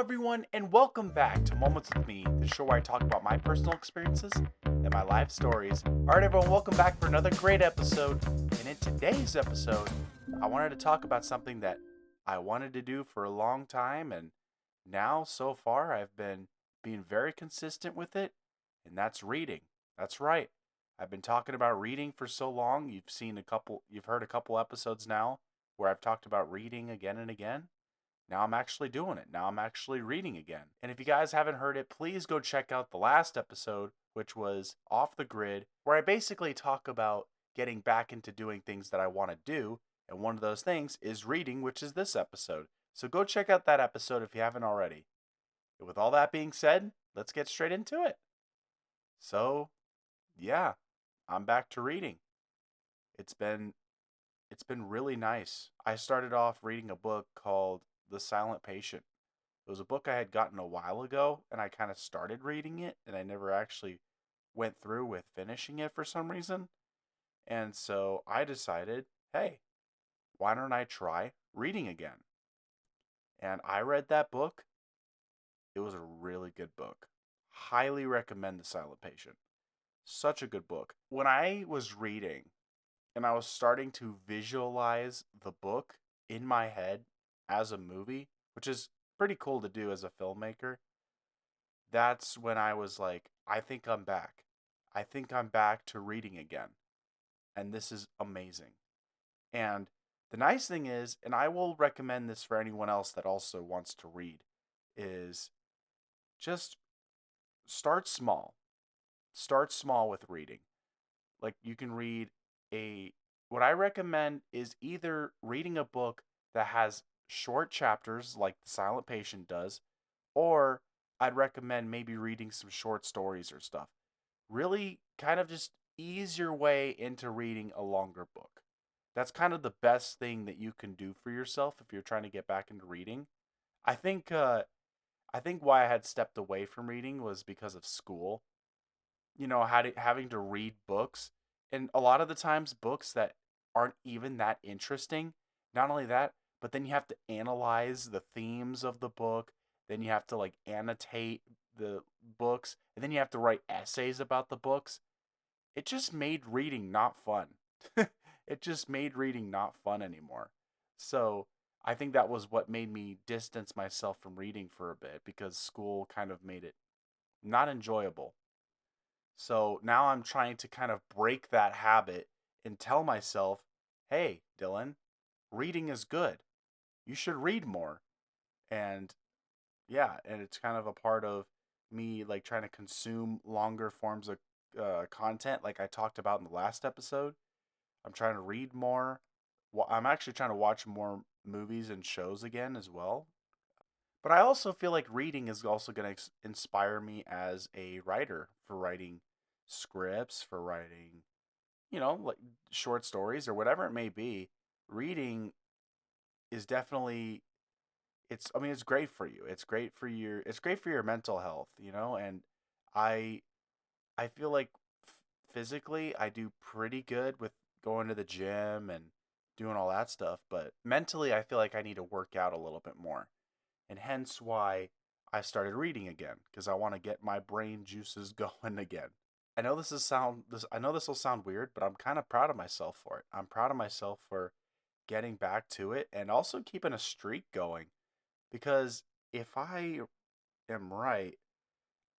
everyone, and welcome back to Moments with Me, the show where I talk about my personal experiences and my life stories. All right, everyone, welcome back for another great episode. And in today's episode, I wanted to talk about something that I wanted to do for a long time, and now, so far, I've been being very consistent with it, and that's reading. That's right. I've been talking about reading for so long. You've heard a couple episodes now where I've talked about reading again and again. Now I'm actually doing it. Now I'm actually reading again. And if you guys haven't heard it, please go check out the last episode, which was Off the Grid, where I basically talk about getting back into doing things that I want to do. And one of those things is reading, which is this episode. So go check out that episode if you haven't already. And with all that being said, let's get straight into it. So, yeah, I'm back to reading. It's been it's been really nice. I started off reading a book called The Silent Patient. It was a book I had gotten a while ago, and I kind of started reading it, and I never actually went through with finishing it for some reason. And so I decided, hey, why don't I try reading again? And I read that book. It was a really good book. Highly recommend The Silent Patient. Such a good book. When I was reading and I was starting to visualize the book in my head as a movie, which is pretty cool to do as a filmmaker, that's when I was like, I think I'm back. I think I'm back to reading again. And this is amazing. And the nice thing is, and I will recommend this for anyone else that also wants to read, is just start small. Start small with reading. Like you can read a what I recommend is either reading a book that has short chapters like The Silent Patient does, or I'd recommend maybe reading some short stories or stuff. Really kind of just ease your way into reading a longer book. That's kind of the best thing that you can do for yourself if you're trying to get back into reading. I think I think why I had stepped away from reading was because of school. Having to read books, and a lot of the times books that aren't even that interesting. Not only that, but then you have to analyze the themes of the book, then you have to like annotate the books, and then you have to write essays about the books. It just made reading not fun. It just made reading not fun anymore. So I think that was what made me distance myself from reading for a bit, because school kind of made it not enjoyable. So now I'm trying to kind of break that habit and tell myself, hey, Dylan, reading is good. You should read more. And yeah, and it's kind of a part of me like trying to consume longer forms of content, like I talked about in the last episode. I'm trying to read more. Well, I'm actually trying to watch more movies and shows again as well. But I also feel like reading is also going to inspire me as a writer, for writing scripts, for writing, like short stories or whatever it may be. Reading is definitely it's great for you. It's great for your mental health, and I I feel like physically I do pretty good with going to the gym and doing all that stuff, but mentally I feel like I need to work out a little bit more. And hence why I started reading again, because I want to get my brain juices going again. I know this will sound weird, but I'm kind of proud of myself for it. I'm proud of myself for getting back to it and also keeping a streak going, because if I am right,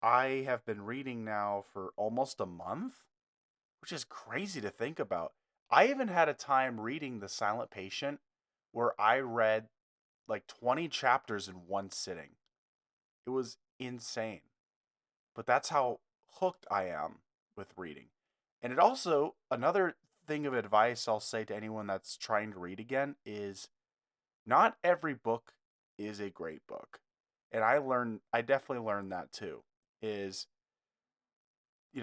I have been reading now for almost a month, which is crazy to think about. I even had a time reading The Silent Patient where I read like 20 chapters in one sitting. It was insane. But that's how hooked I am with reading. And it also, another thing of advice I'll say to anyone that's trying to read again is not every book is a great book. And I definitely learned that too. Is,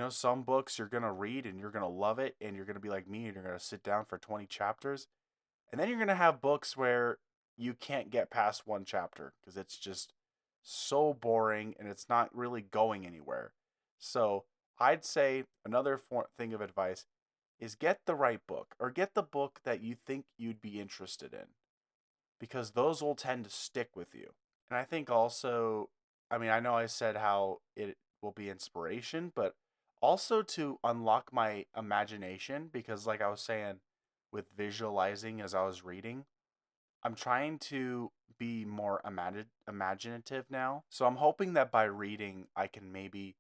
some books you're going to read and you're going to love it and you're going to be like me and you're going to sit down for 20 chapters. And then you're going to have books where you can't get past one chapter because it's just so boring and it's not really going anywhere. So I'd say another thing of advice is get the right book, or get the book that you think you'd be interested in, because those will tend to stick with you. And I think also, I mean, I know I said how it will be inspiration, but also to unlock my imagination because, like I was saying, with visualizing as I was reading, I'm trying to be more imaginative now. So I'm hoping that by reading, I can maybe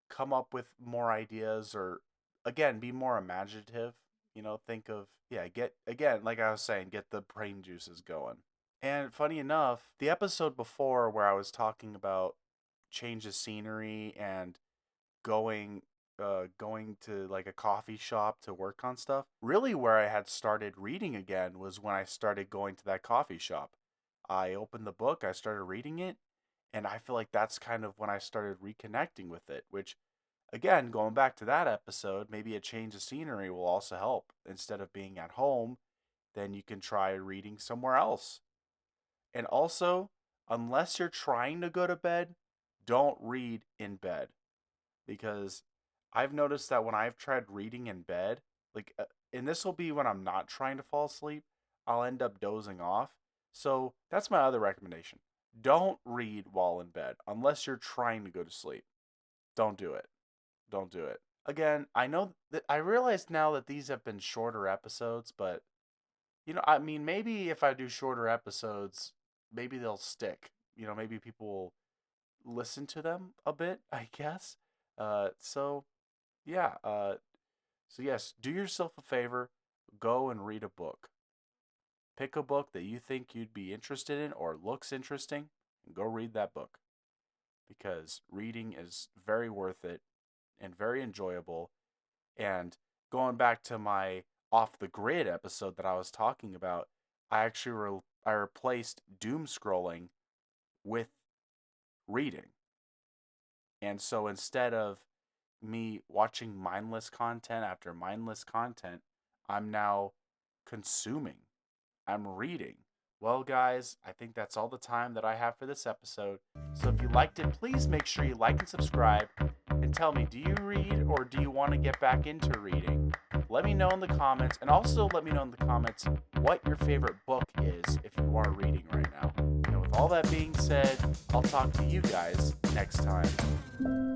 come up with more ideas or, again, be more imaginative. Think of, yeah, get, again, like I was saying, get the brain juices going. And funny enough, the episode before where I was talking about change of scenery and going going to like a coffee shop to work on stuff, really where I had started reading again was when I started going to that coffee shop. I opened the book, I started reading it, and I feel like that's kind of when I started reconnecting with it, which, again, going back to that episode, maybe a change of scenery will also help. Instead of being at home, then you can try reading somewhere else. And also, unless you're trying to go to bed, don't read in bed because I've noticed that when I've tried reading in bed, and this will be when I'm not trying to fall asleep, I'll end up dozing off. So that's my other recommendation. Don't read while in bed unless you're trying to go to sleep. Don't do it. Don't do it. Again, I know that I realize now that these have been shorter episodes, but I mean, maybe if I do shorter episodes, maybe they'll stick. Maybe people will listen to them a bit, I guess. So yeah. So yes, do yourself a favor, go and read a book. Pick a book that you think you'd be interested in or looks interesting, and go read that book because reading is very worth it and very enjoyable. And going back to my off the grid episode that I was talking about, I replaced doom scrolling with reading. And so instead of me watching mindless content after mindless content, I'm now consuming. I'm reading. Well, guys, I think that's all the time that I have for this episode. So if you liked it, please make sure you like and subscribe. And tell me, do you read or do you want to get back into reading? Let me know in the comments. And also let me know in the comments what your favorite book is if you are reading right now. And with all that being said, I'll talk to you guys next time.